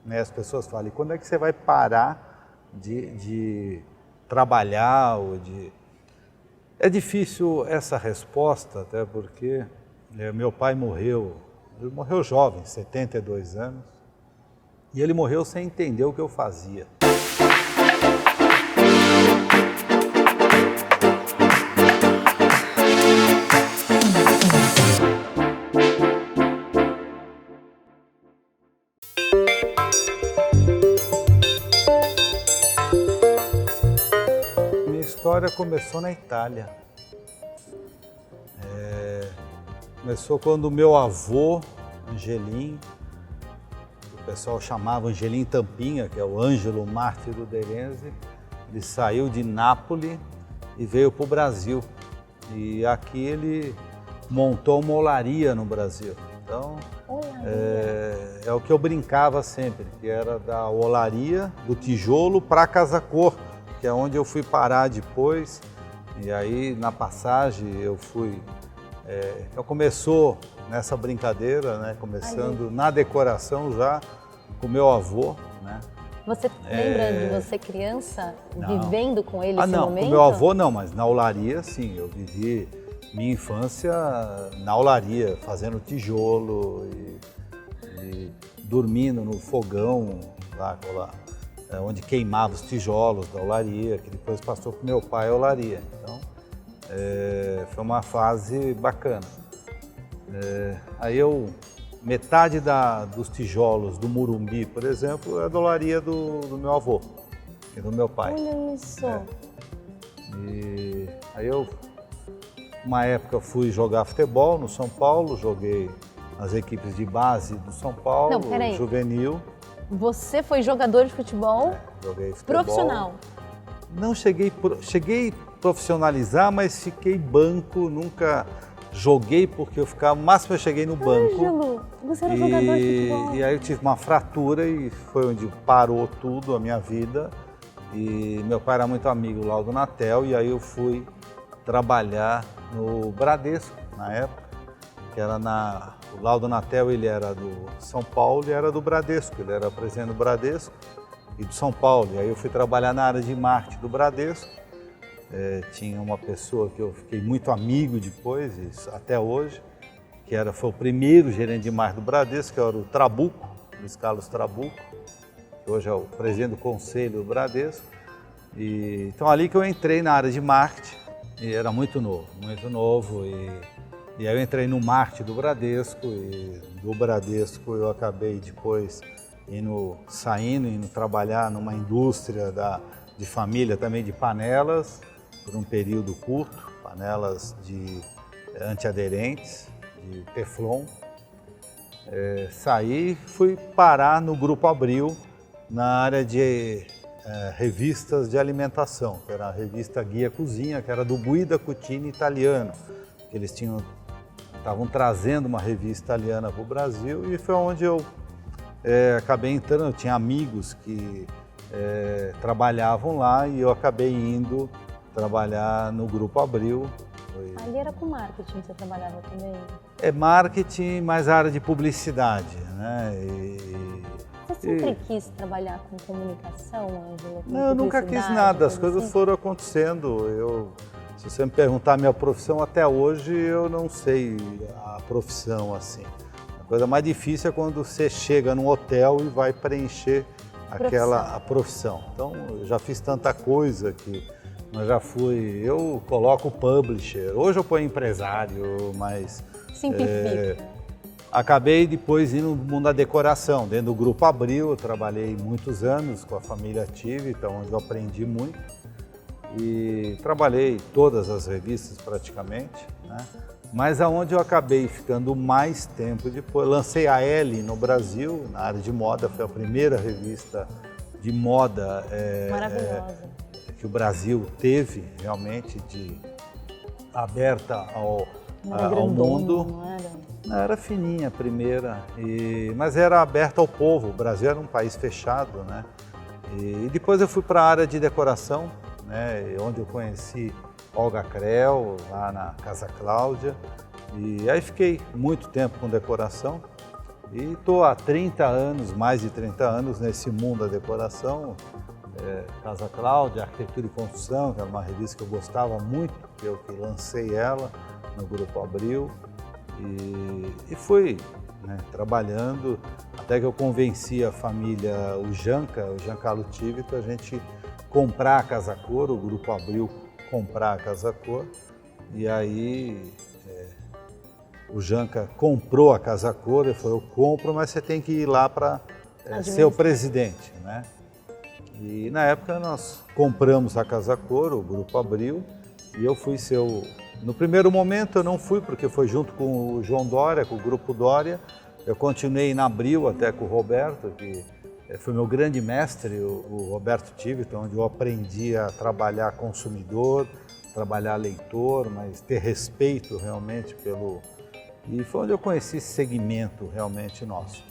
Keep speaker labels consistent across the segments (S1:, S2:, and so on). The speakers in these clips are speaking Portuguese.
S1: né? As pessoas falam, e quando é que você vai parar de trabalhar ou de... É difícil essa resposta, até porque meu pai morreu, ele morreu jovem, 72 anos, e ele morreu sem entender o que eu fazia. Minha história começou na Itália. Começou quando o meu avô, Angelim, o pessoal chamava Angelim Tampinha, que é o Ângelo Mártiro Derenze, ele saiu de Nápoles e veio para o Brasil. E aqui ele montou uma olaria no Brasil. Então, é o que eu brincava sempre, que era da olaria, do tijolo para a casa-cor, que é onde eu fui parar depois. E aí, na passagem, eu fui... Então começou nessa brincadeira, né? Começando na decoração já com meu avô, né?
S2: Você lembra de você criança, vivendo com ele esse
S1: não,
S2: momento?
S1: com meu avô não, mas na olaria sim, eu vivi minha infância na olaria, fazendo tijolo e dormindo no fogão, lá onde queimava os tijolos da olaria, que depois passou para meu pai a olaria. Então, foi uma fase bacana. Aí metade dos tijolos do Morumbi, por exemplo, é da olaria do meu avô e do meu pai.
S2: Olha isso!
S1: E aí uma época fui jogar futebol no São Paulo, joguei nas equipes de base do São Paulo, juvenil.
S2: Você foi jogador de futebol?
S1: Joguei futebol.
S2: Profissional?
S1: Não cheguei a profissionalizar, mas fiquei banco, nunca joguei porque eu ficava, o máximo eu cheguei no banco.
S2: Ângelo, você era jogador de futebol.
S1: E aí eu tive uma fratura e foi onde parou tudo, a minha vida. E meu pai era muito amigo lá do Natel e aí eu fui trabalhar no Bradesco, na época, que era o Laudo Natel, ele era do São Paulo e era do Bradesco, ele era presidente do Bradesco e do São Paulo. E aí eu fui trabalhar na área de marketing do Bradesco. Tinha uma pessoa que eu fiquei muito amigo depois, isso, até hoje, que foi o primeiro gerente de marketing do Bradesco, que era o Trabuco, Luiz Carlos Trabuco, que hoje é o presidente do conselho do Bradesco. Então ali que eu entrei na área de marketing, e era muito novo, e aí eu entrei no marketing do Bradesco, e do Bradesco eu acabei depois indo trabalhar numa indústria de família também de panelas, por um período curto, panelas de antiaderentes, de Teflon. Saí e fui parar no Grupo Abril, na área de revistas de alimentação, que era a revista Guia Cozinha, que era do Guida Cucini italiano, que eles estavam trazendo uma revista italiana para o Brasil, e foi onde eu acabei entrando. Eu tinha amigos que trabalhavam lá e eu acabei indo trabalhar no Grupo Abril.
S2: Ali era com marketing que você trabalhava também?
S1: Marketing, mais a área de publicidade, né?
S2: Você sempre quis trabalhar com comunicação, Ângelo?
S1: Não, eu nunca quis nada, as coisas foram acontecendo. Se você me perguntar a minha profissão, até hoje eu não sei a profissão assim. A coisa mais difícil é quando você chega num hotel e vai preencher a profissão. Então, eu já fiz tanta coisa que eu coloco publisher, hoje eu ponho empresário, mas...
S2: Simplifica.
S1: Acabei depois indo no mundo da decoração, dentro do Grupo Abril, eu trabalhei muitos anos com a família Ative, então onde eu aprendi muito. E trabalhei todas as revistas praticamente, né? Mas aonde eu acabei ficando mais tempo depois, lancei a Elle no Brasil, na área de moda, foi a primeira revista de moda que o Brasil teve realmente aberta ao mundo.
S2: Não era?
S1: Não, era fininha a primeira, mas era aberta ao povo. O Brasil era um país fechado, né? E depois eu fui para a área de decoração, né? Onde eu conheci Olga Creel, lá na Casa Cláudia. E aí fiquei muito tempo com decoração. E estou há 30 anos, mais de 30 anos, nesse mundo da decoração. Casa Cláudia, Arquitetura e Construção, que era uma revista que eu gostava muito, eu que lancei ela no Grupo Abril. E fui, né, trabalhando até que eu convenci a família, o Giancarlo Tivito, a gente comprar a Casa Cor, o Grupo Abril comprar a Casa Cor. E aí o Janca comprou a Casa Cor, ele falou, eu compro, mas você tem que ir lá para ser o presidente, né? E na época nós compramos a Casa Cor, o Grupo Abril, e eu fui ser o... No primeiro momento eu não fui, porque foi junto com o João Dória, com o Grupo Dória. Eu continuei na Abril até com o Roberto, que foi meu grande mestre, o Roberto Tivito, onde eu aprendi a trabalhar consumidor, trabalhar leitor, mas ter respeito realmente pelo... E foi onde eu conheci esse segmento realmente nosso.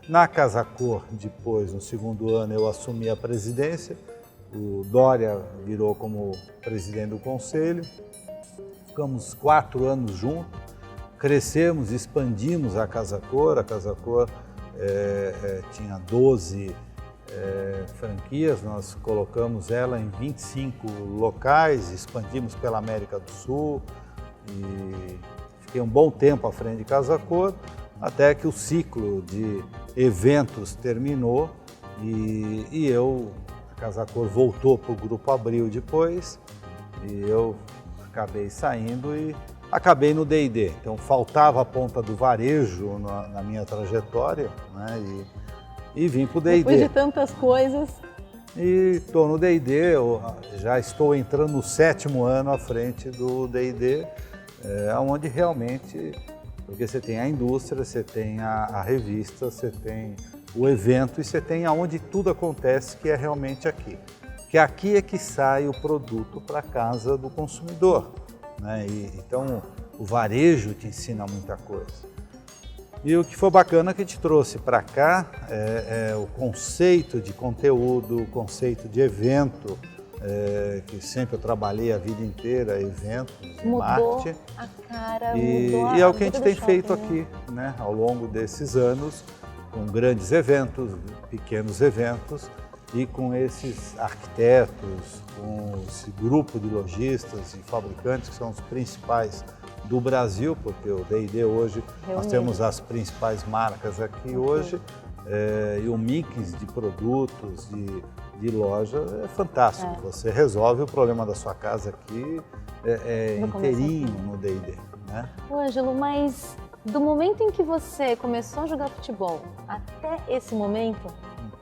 S1: Na Casa Cor, depois, no segundo ano, eu assumi a presidência. O Dória virou como presidente do conselho. Ficamos 4 anos juntos, crescemos, expandimos a Casa Cor. A Casa Cor tinha 12 franquias, nós colocamos ela em 25 locais, expandimos pela América do Sul e fiquei um bom tempo à frente de Casa Cor, até que o ciclo de eventos terminou e a Casa Cor voltou para o Grupo Abril depois e eu acabei saindo e acabei no D&D. Então faltava a ponta do varejo na minha trajetória, né? E vim para o D&D.
S2: Depois de tantas coisas.
S1: E estou no D&D, já estou entrando no 7º ano à frente do D&D, onde realmente, porque você tem a indústria, você tem a revista, você tem o evento e você tem aonde tudo acontece, que é realmente aqui. Que aqui é que sai o produto para a casa do consumidor, né? Então o varejo te ensina muita coisa. E o que foi bacana que a gente trouxe para cá é o conceito de conteúdo, o conceito de evento, que sempre eu trabalhei a vida inteira, eventos, marketing.
S2: A cara,
S1: mudou e é o que a gente tem feito aqui, né, ao longo desses anos, com grandes eventos, pequenos eventos, e com esses arquitetos, com esse grupo de lojistas e fabricantes que são os principais do Brasil, porque o D&D hoje, nós temos as principais marcas aqui hoje, e o mix de produtos, de loja é fantástico. Você resolve o problema da sua casa aqui inteirinho no D&D, né?
S2: Ângelo, mas do momento em que você começou a jogar futebol até esse momento,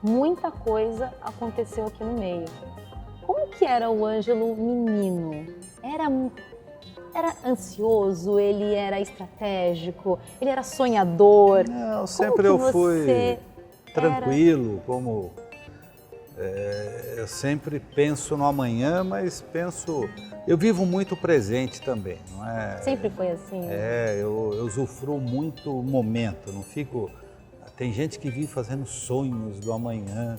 S2: muita coisa aconteceu aqui no meio. Como que era o Ângelo menino? Era ansioso, ele era estratégico, ele era sonhador?
S1: Não, sempre eu fui tranquilo, eu sempre penso no amanhã, mas eu vivo muito o presente também, não é?
S2: Sempre foi assim?
S1: Eu usufruo muito o momento, não fico... Tem gente que vive fazendo sonhos do amanhã,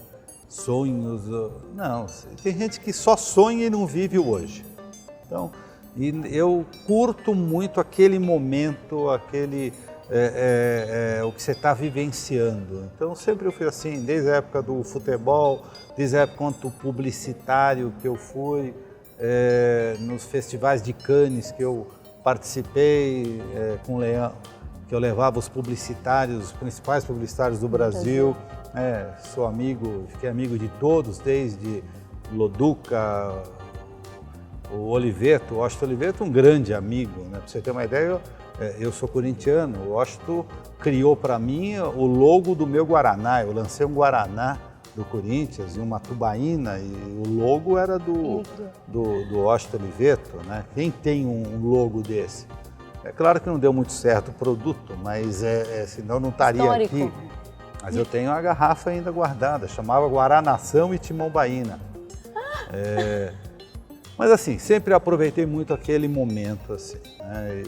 S1: Não, tem gente que só sonha e não vive o hoje. Então, eu curto muito aquele momento, o que você está vivenciando. Então, sempre eu fui assim, desde a época do futebol, desde a época quanto publicitário que eu fui, nos festivais de Cannes que eu participei com o Leão, que eu levava os publicitários, os principais publicitários do Brasil. Sou amigo, fiquei amigo de todos, desde Loduca, o Oliveto, o Washington Oliveto, um grande amigo, né? Para você ter uma ideia, eu sou corintiano, o Washington criou para mim o logo do meu Guaraná. Eu lancei um Guaraná do Corinthians e uma tubaína e o logo era do Washington Oliveto, né? Quem tem um logo desse? É claro que não deu muito certo o produto, mas senão não estaria aqui. Mas eu tenho a garrafa ainda guardada, chamava Guaranação e Timão Baína. Mas assim, sempre aproveitei muito aquele momento, assim, né?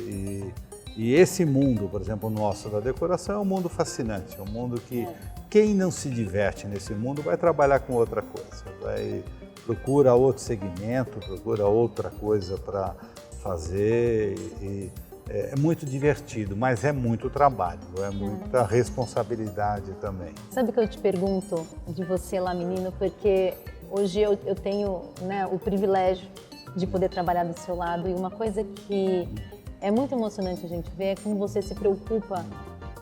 S1: E esse mundo, por exemplo, nosso da decoração é um mundo fascinante, é um mundo que quem não se diverte nesse mundo vai trabalhar com outra coisa, procura outro segmento, procura outra coisa para fazer. é muito divertido, mas é muito trabalho, é muita responsabilidade também.
S2: Sabe que eu te pergunto de você lá, menino, porque hoje eu tenho, né, o privilégio de poder trabalhar do seu lado, e uma coisa que é muito emocionante a gente ver é como você se preocupa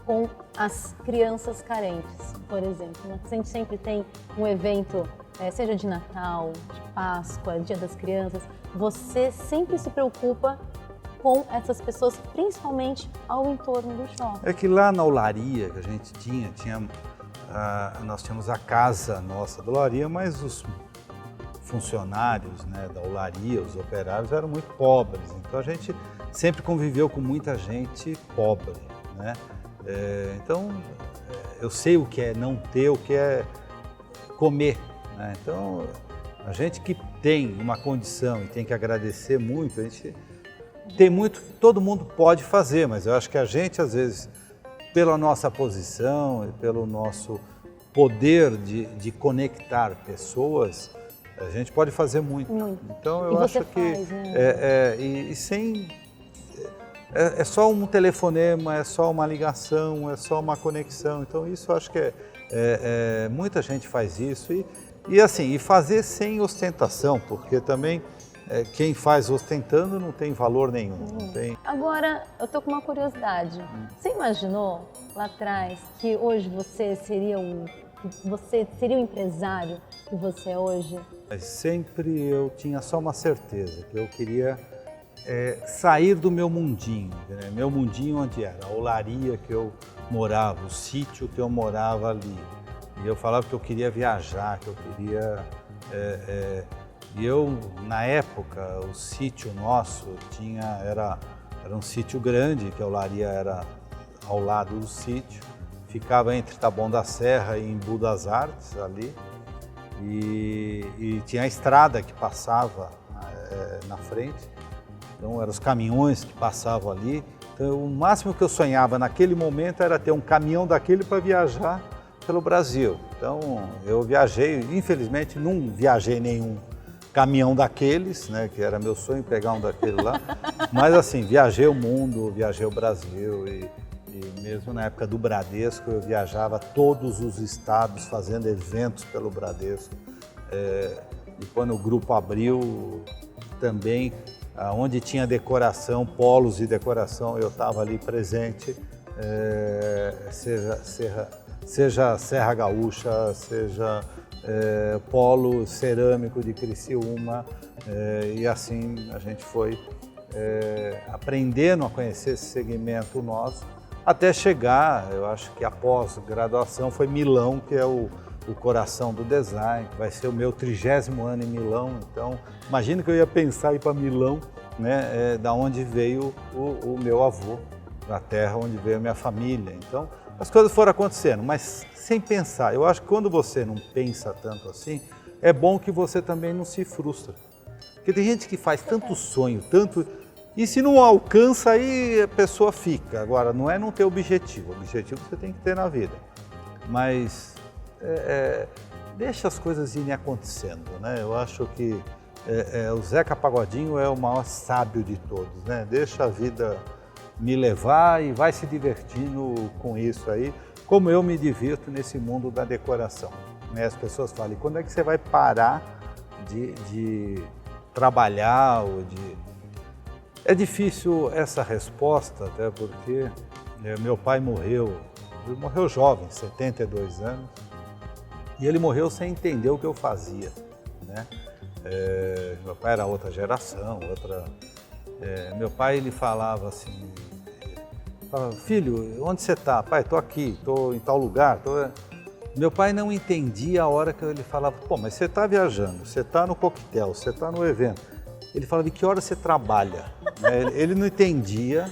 S2: com as crianças carentes, por exemplo. A gente sempre tem um evento, seja de Natal, de Páscoa, Dia das Crianças, você sempre se preocupa com essas pessoas, principalmente ao entorno do shopping.
S1: É que lá na olaria que a gente nós tínhamos a casa nossa da olaria, mas os funcionários, né, da olaria, os operários, eram muito pobres. Então a gente sempre conviveu com muita gente pobre, né? Então eu sei o que é não ter, o que é comer, né? Então a gente que tem uma condição e tem que agradecer muito, a gente tem muito, todo mundo pode fazer, mas eu acho que a gente, às vezes, pela nossa posição e pelo nosso poder de conectar pessoas, a gente pode fazer muito. Então eu acho que
S2: faz, né?
S1: é só um telefonema, é só uma ligação, é só uma conexão. Então isso eu acho que muita gente faz isso e fazer sem ostentação, porque também quem faz ostentando não tem valor nenhum. Não tem...
S2: Agora, eu tô com uma curiosidade. Você imaginou lá atrás que hoje você seria o empresário que você é hoje?
S1: Mas sempre eu tinha só uma certeza, que eu queria sair do meu mundinho, né? Meu mundinho onde era a olaria que eu morava, o sítio que eu morava ali. E eu falava que eu queria viajar, que eu queria... E eu, na época, o sítio nosso era um sítio grande, que a olaria era ao lado do sítio, ficava entre Taboão da Serra e Embu das Artes, ali, e tinha a estrada que passava na frente, então eram os caminhões que passavam ali. Então, o máximo que eu sonhava naquele momento era ter um caminhão daquele para viajar pelo Brasil. Então, eu viajei, infelizmente não viajei nenhum caminhão daqueles, né, que era meu sonho pegar um daquele lá, mas assim, viajei o mundo, viajei o Brasil e mesmo na época do Bradesco eu viajava todos os estados fazendo eventos pelo Bradesco. E quando o grupo abriu também, onde tinha decoração, polos de decoração, eu estava ali presente, seja Serra Gaúcha, seja polo cerâmico de Criciúma, e assim a gente foi aprendendo a conhecer esse segmento nosso, até chegar, eu acho que após graduação foi Milão, que é o coração do design, que vai ser o meu 30º ano em Milão. Então, imagina que eu ia pensar em ir para Milão, né, da onde veio o meu avô, da terra onde veio a minha família. Então, as coisas foram acontecendo, mas sem pensar. Eu acho que quando você não pensa tanto assim, é bom que você também não se frustra. Porque tem gente que faz tanto sonho, tanto... E se não alcança, aí a pessoa fica. Agora, não é não ter objetivo. O objetivo você tem que ter na vida. Mas deixa as coisas irem acontecendo, né? Eu acho que o Zeca Pagodinho é o maior sábio de todos, né? Deixa a vida me levar e vai se divertindo com isso aí, como eu me divirto nesse mundo da decoração. Né? As pessoas falam, e quando é que você vai parar de trabalhar ou de... É difícil essa resposta, até porque meu pai morreu jovem, 72 anos, e ele morreu sem entender o que eu fazia, né? Meu pai era outra geração, meu pai, ele falava assim, filho, onde você está? Pai, estou aqui, estou em tal lugar. Meu pai não entendia a hora que ele falava, pô, mas você está viajando, você está no coquetel, você está no evento. Ele falava, de que hora você trabalha? Ele não entendia.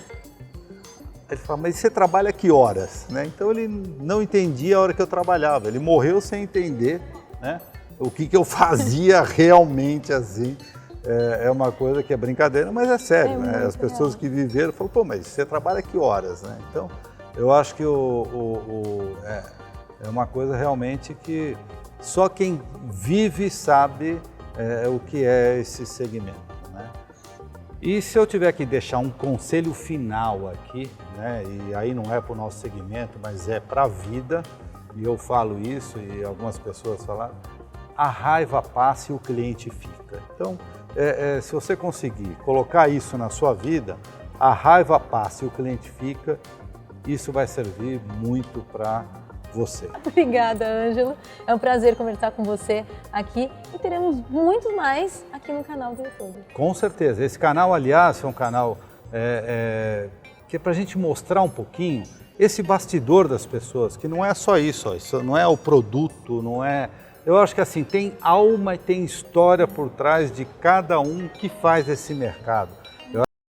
S1: Ele falava, mas você trabalha que horas? Então ele não entendia a hora que eu trabalhava. Ele morreu sem entender, né, o que eu fazia realmente assim. É uma coisa que é brincadeira, mas é sério, né? As pessoas que viveram falam, pô, mas você trabalha que horas, né? Então, eu acho que é uma coisa realmente que só quem vive sabe o que é esse segmento, né? E se eu tiver que deixar um conselho final aqui, né, e aí não é para o nosso segmento, mas é para a vida, e eu falo isso e algumas pessoas falaram, a raiva passa e o cliente fica. Então, se você conseguir colocar isso na sua vida, a raiva passa e o cliente fica, isso vai servir muito para você.
S2: Obrigada, Ângelo. É um prazer conversar com você aqui e teremos muito mais aqui no canal do YouTube.
S1: Com certeza. Esse canal, aliás, é um canal que é para a gente mostrar um pouquinho esse bastidor das pessoas, que não é só isso, isso não é o produto, não é... Eu acho que assim, tem alma e tem história por trás de cada um que faz esse mercado.